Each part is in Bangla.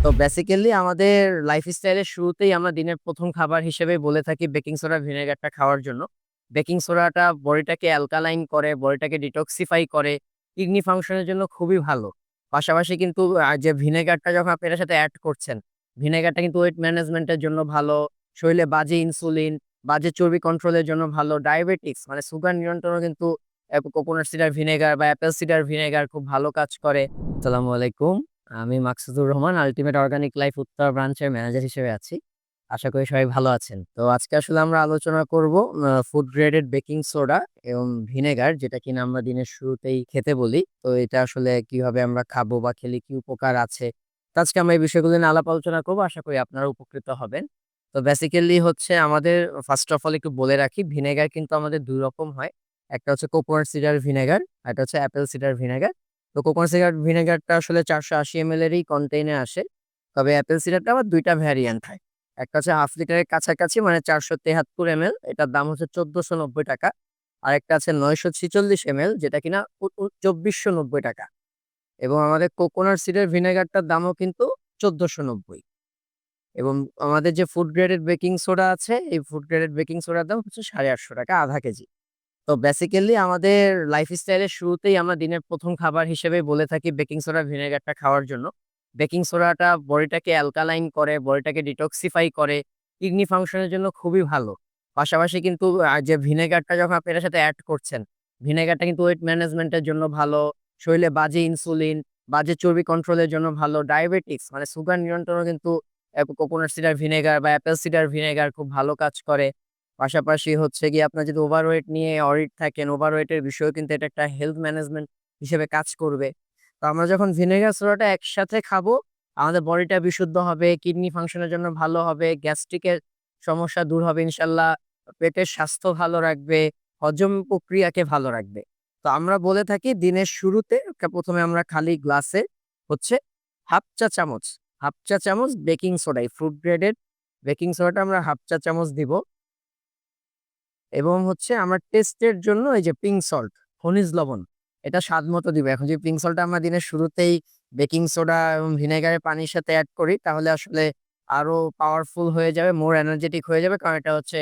তো বেসিক্যালি আমাদের লাইফস্টাইলের শুরুতেই আমরা দিনের ১ম খাবার হিসেবে বলে থাকি বেকিং সোডা ভিনেগারটা খাওয়ার জন্য। বেকিং সোডাটা বডিটাকে অ্যালকালাইন করে, বডিটাকে ডিটক্সিফাই করে, কিডনি ফাংশনের জন্য খুবই ভালো। পাশাপাশি কিন্তু যে ভিনেগারটা যখন আপনি এটার সাথে এড করছেন, ভিনেগারটা কিন্তু ওয়েট ম্যানেজমেন্টের জন্য ভালো, শরীরে বাজে ইনসুলিন, বাজে চর্বি কন্ট্রোলের জন্য ভালো, ডায়াবেটিকস মানে সুগার নিয়ন্ত্রণেও কিন্তু কোকোনাট সিডার ভিনেগার বা অ্যাপেল সিডার ভিনেগার খুব ভালো কাজ করে। আসসালামু আলাইকুম। আমি Maksudur Rahman ultimate organic life Uttara ব্রাঞ্চের ম্যানেজার হিসেবে আছি। আশা করি সবাই ভালো আছেন। তো আজকে আসলে আমরা আলোচনা করব ফুড গ্রেডেড বেকিং সোডা এবং ভিনেগার যেটা কিনা আমরা দিনের শুরুতেই খেতে বলি। তো এটা আসলে কিভাবে আমরা খাবো বা খেলে কি উপকার আছে। তো আজকে আমরা এই বিষয়গুলো নিয়ে আলাপ আলোচনা করব। আশা করি আপনারা উপকৃত হবেন। তো বেসিক্যালি হচ্ছে আমাদের ফার্স্ট অফ অল একটু বলে রাখি ভিনেগার কিন্তু আমাদের ২ রকম হয়। একটা হচ্ছে কোকোনাট সিডার ভিনেগার, আর একটা হচ্ছে অ্যাপেল সিডার ভিনেগার। তো কোকোনাট সিডার ভিনেগারটা আসলে ৪৮০ এমএল এরই কন্টেইনে আসে। তবে অ্যাপেল সিডারটা আবার ২ টা ভ্যারিয়েন্ট হয়। একটা হচ্ছে হাফ লিটারের কাছাকাছি মানে ৪৭৩ এমএল এটার দাম হচ্ছে ৳১৪৯০। আরেকটা আছে ৯৪৬ এমএল যেটা কিনা ৳২৪৯০ এবং আমাদের কোকোনাট সিডার ভিনেগারটার দামও কিন্তু ১৪৯০ এবং আমাদের যে ফুড গ্রেডেড বেকিং সোডা আছে, এই ফুড গ্রেডেড বেকিং সোডার দাম হচ্ছে ৳৮৫০ আধা কেজি। তো বেসিক্যালি আমাদের লাইফস্টাইলের শুরুতেই আমরা দিনের ১ম খাবার হিসেবে বলে থাকি বেকিং সোডা ভিনেগারটা খাওয়ার জন্য। বেকিং সোডাটা বডিটাকে অ্যালকালাইন করে, বডিটাকে ডিটক্সিফাই করে, কিডনি ফাংশনের জন্য খুবই ভালো। পাশাপাশি কিন্তু যে ভিনেগারটা যখন আপনি এটার সাথে এড করছেন, ভিনেগারটা কিন্তু ওয়েট ম্যানেজমেন্টের জন্য ভালো, শরীরে বাজে ইনসুলিন, বাজে চর্বি কন্ট্রোলের জন্য ভালো, ডায়াবেটিকস মানে সুগার নিয়ন্ত্রণেও কিন্তু কোকোনাট সিডার ভিনেগার বা অ্যাপেল সিডার ভিনেগার খুব ভালো কাজ করে। পাশাপাশি হচ্ছে গিয়ে আপনার যদি ওভারওয়েট নিয়ে অরিড থাকেন, ওভারওয়েটের বিষয়েও কিন্তু এটা একটা হেলথ ম্যানেজমেন্ট হিসেবে কাজ করবে। তো আমরা যখন ভিনেগার সোডাটা একসাথে খাবো, আমাদের বডিটা বিশুদ্ধ হবে, কিডনি ফাংশনের জন্য ভালো হবে, গ্যাস্ট্রিকের সমস্যা দূর হবে ইনশাআল্লাহ, পেটের স্বাস্থ্য ভালো রাখবে, হজম প্রক্রিয়াকে ভালো রাখবে। তো আমরা বলে থাকি দিনের শুরুতে ১ম এ আমরা খালি গ্লাসে হচ্ছে ১/২ চা চামচ বেকিং সোডা, এই ফুড গ্রেডেড বেকিং সোডাটা আমরা ১/২ চা চামচ দিব। এবং হচ্ছে আমরা টেস্টের জন্য এই যে পিঙ্ক সল্ট, খনিজ লবণ, এটা স্বাদ মতো দিব। এখন যদি পিঙ্ক সল্টটা আমরা দিনের শুরুতেই বেকিং সোডা এবং ভিনেগারের পানির সাথে এড করি, তাহলে আসলে আরো পাওয়ারফুল হয়ে যাবে, মোর এনার্জেটিক হয়ে যাবে। কারণ এটা হচ্ছে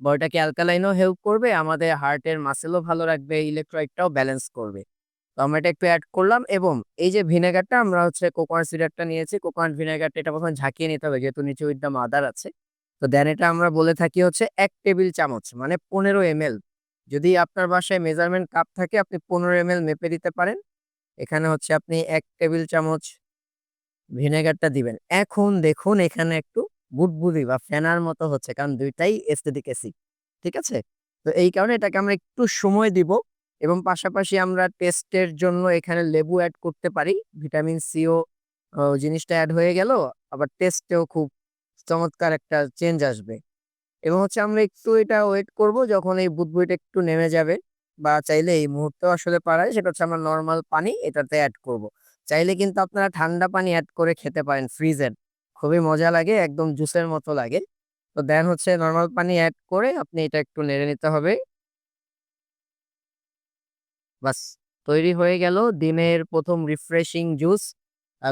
বডিটাকে অ্যালকালাইনও হেল্প করবে, আমাদের হার্টের মাসেলও ভালো রাখবে, ইলেক্ট্রোলাইটটাও ব্যালেন্স করবে। তো আমরা এটা একটু এড করলাম এবং এই যে ভিনেগারটা আমরা হচ্ছে কোকোনাট সিরাপটা নিয়েছি, কোকোনাট ভিনেগারটা এটা ১ম এ ঝাঁকিয়ে নিতে হবে যেহেতু নিচে উইথ দ্যা মাদার আছে। তো দেন এটা আমরা বলে থাকি হচ্ছে ১ টেবিল চামচ মানে ১৫ এমএল। যদি আপনার বাসায় মেজারমেন্ট কাপ থাকে আপনি ১৫ এমএল মেপে দিতে পারেন। এখানে হচ্ছে আপনি ১ টেবিল চামচ ভিনেগারটা দিবেন। এখন দেখুন এখানে একটু বুদবুদি বা ফেনার মতো হচ্ছে কারণ ২ টাই এসিটিক অ্যাসিড। ঠিক আছে? তো এই কারণে এটাকে আমরা একটু সময় দিব এবং পাশাপাশি আমরা টেস্টের জন্য এখানে লেবু এড করতে পারি। ভিটামিন সিও জিনিসটা এড হয়ে গেল। আবার টেস্টেও খুব চমৎকার একটা চেঞ্জ আসবে। এবং হচ্ছে আমরা একটু এটা ওয়েট করব যখন এই বুদবুদিটা একটু নেমে যাবে বা চাইলে এই মুহূর্তেও আসলে পারায় সেটা হচ্ছে আমরা নরমাল পানি এটাতে এড করব। চাইলে কিন্তু আপনারা ঠান্ডা পানি এড করে খেতে পারেন ফ্রিজের। খুবই মজা লাগে, একদম জুসের মতো লাগে। তো দেন হচ্ছে নরমাল পানি এড করে আপনি এটা একটু নেড়ে নিতে হবে। বাস তৈরি হয়ে গেল দিনের ১ম রিফ্রেশিং জুস,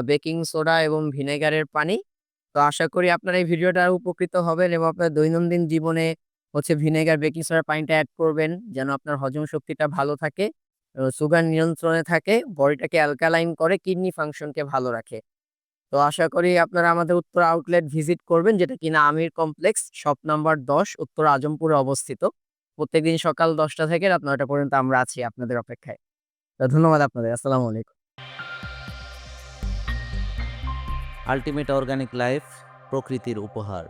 বেকিং সোডা এবং ভিনেগারের পানি। তো আশা করি আপনারা এই ভিডিওটা উপকৃত হবেন এবং আপনার দৈনন্দিন জীবনে হচ্ছে ভিনেগার, বেকিং সোডার পানিটা এড করবেন যেন আপনার হজম শক্তিটা ভালো থাকে, সুগার নিয়ন্ত্রণে থাকে, বডিটাকে অ্যালকালাইন করে, কিডনি ফাংশনকে ভালো রাখে। তো আশা করি আপনারা আমাদের উত্তরা আউটলেট ভিজিট করবেন যেটা কিনা আমির কমপ্লেক্স শপ নাম্বার ১০ উত্তরা আজমপুরে অবস্থিত। প্রত্যেকদিন সকাল ১০টা থেকে রাত ৯টা পর্যন্ত আমরা আছি আপনাদের অপেক্ষায়। তো ধন্যবাদ আপনাদের। আসসালামু আলাইকুম। আল্টিমেট অর্গানিক লাইফ প্রকৃতির উপহার।